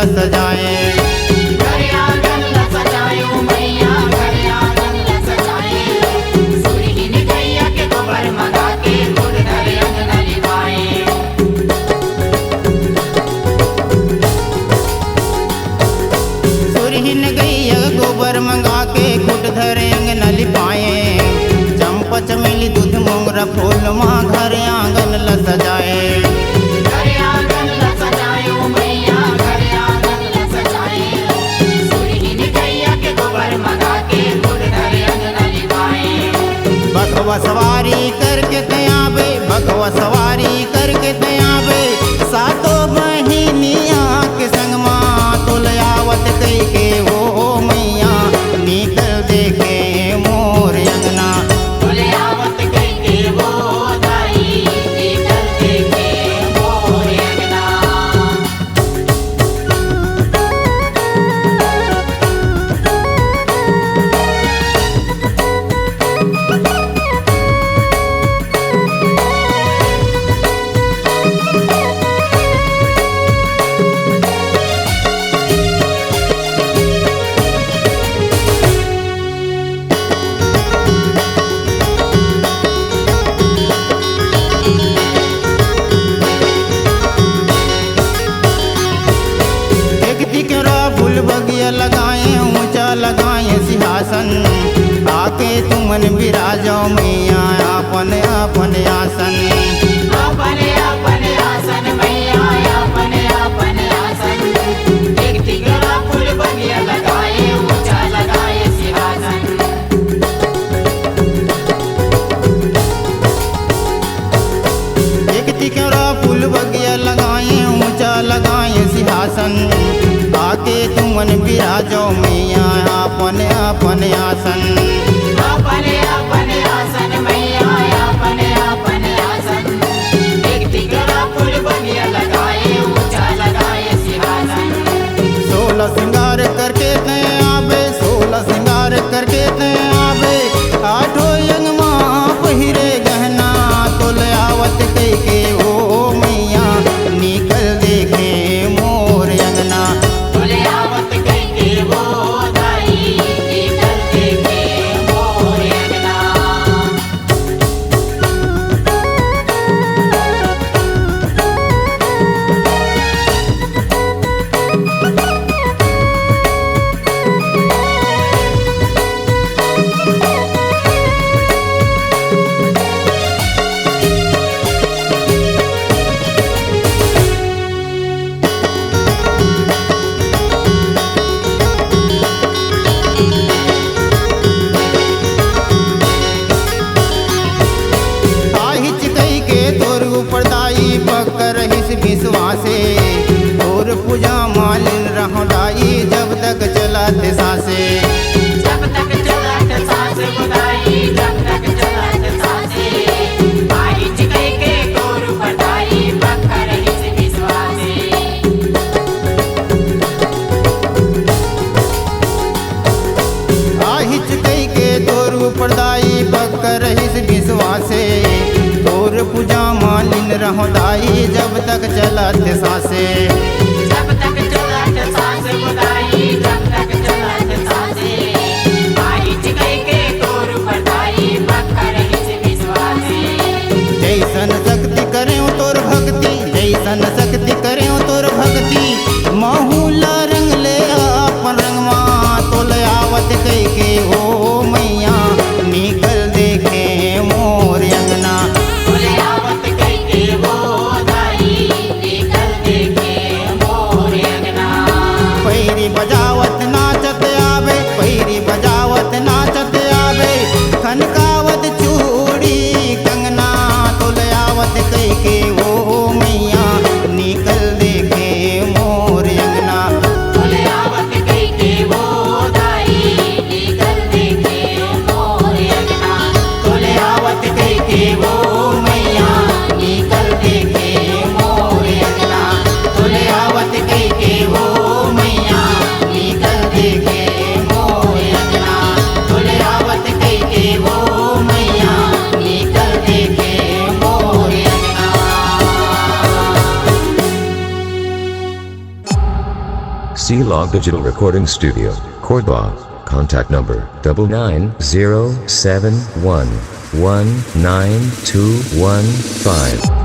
सजाए। सुरहीन गैया गोबर मंगा के खुद धरे अंगना लिपाए। चंपा चमेली दूध मोंगरा फूल माँ घर आंगन ल सजाए। बखवा सवारी करके तयाबे, बखवा सवारी करके तयाबे, सातों बहिनिया के संग माँ तुलयावत कई के वो मैया निकल देखे मोर अंगना। तुलयावत कई के वो दाई निकल देखे मोर अंगना। फूल बगिया लगाए ऊंचा लगाए सिंहासन, आके तुमन विराजो मैया अपन अपन आसन। अपने अपने आसन मैया अपने अपने आसन। एक तिगरा फूल बगिया लगाए ऊंचा लगाए सिंहासन। एक तिगरा फूल बगिया लगाए ऊंचा लगाए सिंहासन, आके तुमन विराजो मैया अपन अपन आसन। अपने अपने आसन मैया अपने अपने आसन। एक तिगरा फूल बगिया लगाए ऊंचा लगाए सिंहासन। 16 श्रृंगार करके तय आवे, 16 श्रृंगार करके तय आवे, आठों यंग माँ पहिरे गहना तुलयावत कई के वो मैया निकल देखे मोर अंगना। तुलयावत कई के वो दाई निकल देखे मोर अंगना। विश्वासे और पूजा मालिन रहोदाई जब तक चलाते सासे। जब तक चलाते सासे बुदाई जब तक चलाते सासे। आई चिकई के तोर पटाई पक्कर हिस विश्वासे। आई चिकई के तोर पटाई पक्कर हिस विश्वासे। तोर पूजा मालिन रहोदाई जब तक चलाते सासे। जब तक C-Log Digital Recording Studio, Cordoba. Contact number 99071192115.